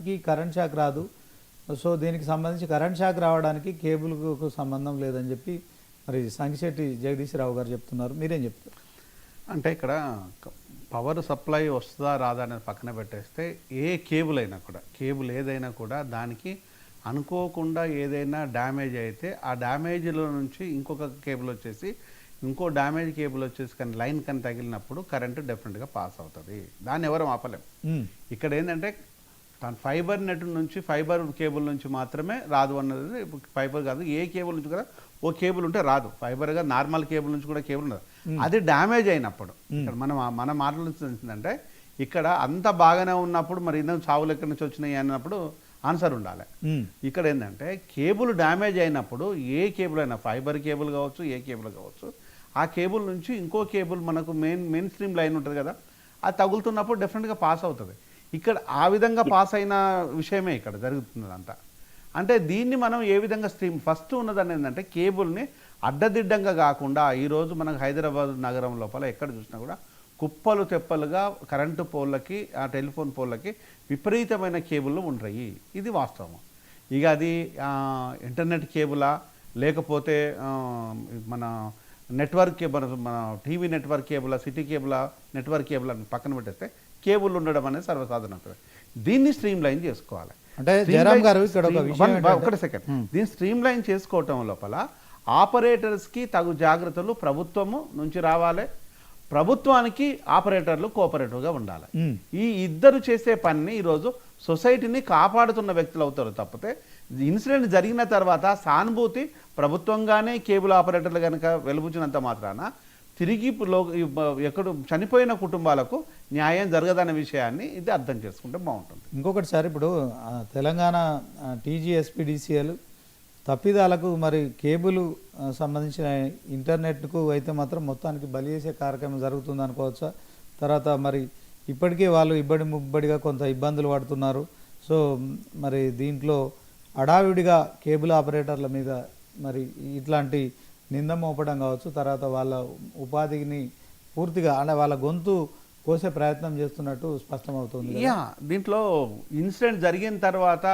మనిషికి current shock రాదు. So దీనికి సంబంధించి కరెంట్ షాక్ రావడానికి కేబుల్కు సంబంధం లేదని చెప్పి మరి సంగిశెట్టి జగదీష్ రావు గారు చెప్తున్నారు. మీరేం చెప్తారు? అంటే ఇక్కడ పవర్ సప్లై వస్తుందా రాదా అనేది పక్కన పెట్టేస్తే ఏ కేబుల్ అయినా కూడా, కేబుల్ ఏదైనా కూడా దానికి అనుకోకుండా ఏదైనా డ్యామేజ్ అయితే ఆ డ్యామేజ్లో నుంచి ఇంకొక కేబుల్ వచ్చేసి ఇంకో డ్యామేజ్ కేబుల్ వచ్చేసి కానీ లైన్ కానీ తగిలినప్పుడు కరెంటు డెఫినెట్గా పాస్ అవుతుంది. దాన్ని ఎవరు ఆపలేం. ఇక్కడ ఏంటంటే దాని ఫైబర్ నెట్ నుంచి, ఫైబర్ కేబుల్ నుంచి మాత్రమే రాదు అన్నది. ఫైబర్ కాదు, ఏ కేబుల్ నుంచి కూడా ఓ కేబుల్ ఉంటే రాదు. ఫైబర్గా నార్మల్ కేబుల్ నుంచి కూడా కేబుల్ ఉండదు. అది డ్యామేజ్ అయినప్పుడు ఇక్కడ మన మాట్లాడుతుందంటే ఇక్కడ అంత బాగానే ఉన్నప్పుడు మరి ఇందులో చావులు ఎక్కడి నుంచి వచ్చినాయి అన్నప్పుడు ఆన్సర్ ఉండాలి. ఇక్కడ ఏంటంటే కేబుల్ డ్యామేజ్ అయినప్పుడు ఏ కేబుల్ అయినా, ఫైబర్ కేబుల్ కావచ్చు, ఏ కేబుల్ కావచ్చు, ఆ కేబుల్ నుంచి ఇంకో కేబుల్ మనకు మెయిన్ స్ట్రీమ్ లైన్ ఉంటుంది కదా, అది తగులుతున్నప్పుడు డెఫినెట్గా పాస్ అవుతుంది. ఇక్కడ ఆ విధంగా పాస్ అయిన విషయమే ఇక్కడ జరుగుతున్నదంతా. అంటే దీన్ని మనం ఏ విధంగా ఫస్ట్ ఉన్నదని ఏంటంటే కేబుల్ని అడ్డదిడ్డంగా కాకుండా ఈరోజు మనకు హైదరాబాద్ నగరం లోపల ఎక్కడ చూసినా కూడా కుప్పలు తెప్పలుగా కరెంటు పోల్లకి, ఆ టెలిఫోన్ పోల్లకి విపరీతమైన కేబుల్లు ఉంటాయి. ఇది వాస్తవం. ఇక అది ఇంటర్నెట్ కేబులా లేకపోతే మన నెట్వర్క్ మన టీవీ నెట్వర్క్ కేబులా, సిటీ కేబులా, నెట్వర్క్ కేబుల్ అని పక్కన పెట్టేస్తే కేబుల్ ఉండడం అనేది సర్వసాధారణ. దీన్ని స్ట్రీమ్ లైన్ చేసుకోవాలి. అంటే జయరామ్ గారు ఇక్కడ ఒకటి సెకండ్, దీన్ని స్ట్రీమ్ లైన్ చేసుకోవటం లోపల ఆపరేటర్స్కి తగు జాగ్రత్తలు ప్రభుత్వము నుంచి రావాలి, ప్రభుత్వానికి ఆపరేటర్లు కోఆపరేటివ్గా ఉండాలి. ఈ ఇద్దరు చేసే పనిని ఈరోజు సొసైటీని కాపాడుతున్న వ్యక్తులు అవుతారు. తప్పితే ఇన్సిడెంట్ జరిగిన తర్వాత సానుభూతి ప్రభుత్వంగానే కేబుల్ ఆపరేటర్లు కనుక వెలుబుచ్చినంత మాత్రాన తిరిగి ఎక్కడ చనిపోయిన కుటుంబాలకు న్యాయం జరగదన్న విషయాన్ని ఇది అర్థం చేసుకుంటే బాగుంటుంది. ఇంకొకటి సార్, ఇప్పుడు తెలంగాణ టీజీఎస్పీడీసీఎల్ తప్పిదాలకు మరి కేబుల్ సంబంధించిన ఇంటర్నెట్కు అయితే మాత్రం మొత్తానికి బలి చేసే కార్యక్రమం జరుగుతుంది అనుకోవచ్చా? తర్వాత మరి ఇప్పటికే వాళ్ళు ముబ్బడిగా కొంత ఇబ్బందులు పడుతున్నారు. సో మరి దీంట్లో హడావిడిగా కేబుల్ ఆపరేటర్ల మీద మరి ఇట్లాంటి నింద మోపడం కావచ్చు, తర్వాత వాళ్ళ ఉపాధిని పూర్తిగా అంటే వాళ్ళ గొంతు కోసే ప్రయత్నం చేస్తున్నట్టు స్పష్టమవుతుంది. దీంట్లో ఇన్సిడెంట్ జరిగిన తర్వాత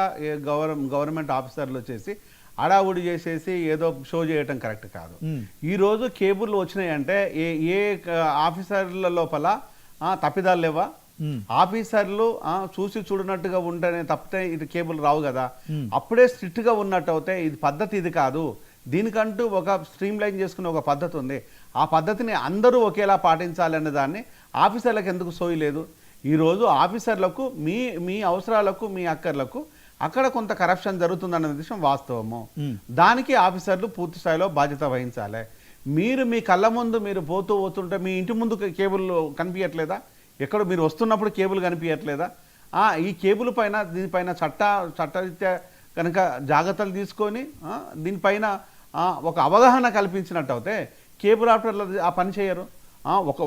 గవర్నమెంట్ ఆఫీసర్లు వచ్చేసి అడావుడి చేసేసి ఏదో షో చేయటం కరెక్ట్ కాదు. ఈరోజు కేబుల్ వచ్చినాయంటే ఏ ఆఫీసర్ల లోపల తప్పిదాలు లేవా? ఆఫీసర్లు చూసి చూడనట్టుగా ఉంటేనే తప్పితే ఇది కేబుల్ రావు కదా. అప్పుడే స్ట్రిక్ట్గా ఉన్నట్టు అయితే ఇది పద్ధతి ఇది కాదు. దీనికంటూ ఒక స్ట్రీమ్ లైన్ చేసుకునే ఒక పద్ధతి ఉంది. ఆ పద్ధతిని అందరూ ఒకేలా పాటించాలి అనే దాన్ని ఆఫీసర్లకు ఎందుకు సోయలేదు? ఈరోజు ఆఫీసర్లకు మీ అవసరాలకు, మీ అక్కర్లకు అక్కడ కొంత కరప్షన్ జరుగుతుందన్న విషయం వాస్తవము. దానికి ఆఫీసర్లు పూర్తి స్థాయిలో బాధ్యత వహించాలి. మీ కళ్ళ ముందు మీరు పోతుంటే మీ ఇంటి ముందు కేబుల్ కనిపించట్లేదా? ఎక్కడ మీరు వస్తున్నప్పుడు కేబుల్ కనిపించట్లేదా? ఈ కేబుల్ పైన దీనిపైన చట్టరీత్యా కనుక జాగ్రత్తలు తీసుకొని దీనిపైన ఒక అవగాహన కల్పించినట్టు అయితే కేబుల్ ఆపరేటర్లు ఆ పని చేయరు.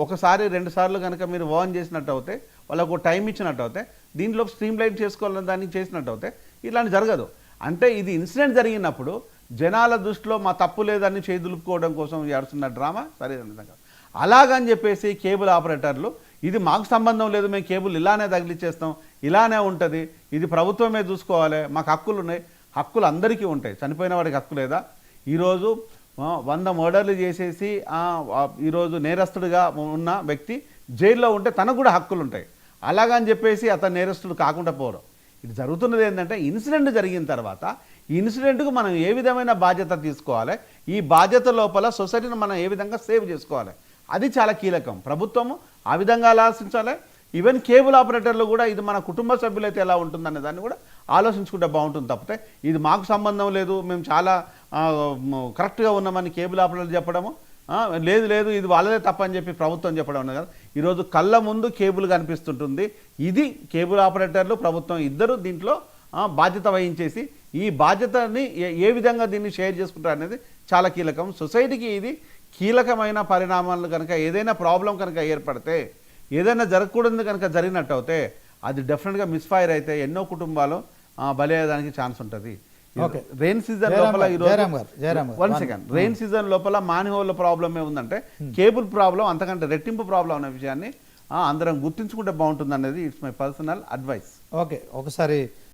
ఒకసారి 2 సార్లు కనుక మీరు వార్న్ చేసినట్టు అయితే, వాళ్ళకు టైం ఇచ్చినట్టు అయితే, దీంట్లో స్ట్రీమ్ లైన్ చేసుకోవాలని దాన్ని చేసినట్టు అయితే ఇలాంటి జరగదు. అంటే ఇది ఇన్సిడెంట్ జరిగినప్పుడు జనాల దృష్టిలో మా తప్పు లేదని చేదులుపుకోవడం కోసం చేస్తున్న డ్రామా సరైన విధంగా. అలాగని చెప్పేసి కేబుల్ ఆపరేటర్లు ఇది మాకు సంబంధం లేదు, మేము కేబుల్ ఇలానే తగిలిచ్చేస్తాం, ఇలానే ఉంటుంది, ఇది ప్రభుత్వమే చూసుకోవాలి, మాకు హక్కులు ఉన్నాయి. హక్కులు అందరికీ ఉంటాయి. చనిపోయిన వాడికి హక్కు లేదా? ఈరోజు 100 మర్డర్లు చేసేసి ఈరోజు నేరస్తుడిగా ఉన్న వ్యక్తి జైల్లో ఉంటే తనకు కూడా హక్కులు ఉంటాయి. అలాగని చెప్పేసి అతను నేరస్తుడు కాకుండా పోరు. ఇది జరుగుతున్నది ఏంటంటే ఇన్సిడెంట్ జరిగిన తర్వాత ఈ ఇన్సిడెంట్కు మనం ఏ విధమైన బాధ్యత తీసుకోవాలి, ఈ బాధ్యత లోపల సొసైటీని మనం ఏ విధంగా సేవ్ చేసుకోవాలి, అది చాలా కీలకం. ప్రభుత్వము ఆ విధంగా ఆలోచించాలి. ఈవెన్ కేబుల్ ఆపరేటర్లు కూడా ఇది మన కుటుంబ సభ్యులైతే ఎలా ఉంటుందనే దాన్ని కూడా ఆలోచించుకుంటే బాగుంటుంది. తప్పితే ఇది మాకు సంబంధం లేదు, మేము చాలా కరెక్ట్గా ఉన్నామని కేబుల్ ఆపరేటర్లు చెప్పడము, లేదు ఇది వాళ్ళదే తప్పని చెప్పి ప్రభుత్వం చెప్పడం ఉన్నది కదా. ఈరోజు కళ్ళ ముందు కేబుల్ కనిపిస్తుంటుంది. ఇది కేబుల్ ఆపరేటర్లు, ప్రభుత్వం ఇద్దరు దీంట్లో బాధ్యత వహించేసి ఈ బాధ్యతని ఏ విధంగా దీన్ని షేర్ చేసుకుంటారు అనేది చాలా కీలకం. సొసైటీకి ఇది కీలకమైన పరిణామాలు కనుక ఏదైనా ప్రాబ్లం కనుక ఏర్పడితే, ఏదైనా జరగకూడదు కనుక జరిగినట్టు అయితే అది డెఫినెట్గా మిస్ఫైర్ అయితే ఎన్నో కుటుంబాలు బలయ్యేదానికి ఛాన్స్ ఉంటుంది. రెయిన్ సీజన్ లోపల రెయిన్ సీజన్ లోపల మాన్హోల్ ప్రాబ్లమే ఉందంటే కేబుల్ ప్రాబ్లం అంతకంటే రెట్టింపు ప్రాబ్లం అనే విషయాన్ని అందరం గుర్తించుకుంటే బాగుంటుంది అనేది it's my personal advice. Okay, ఒకసారి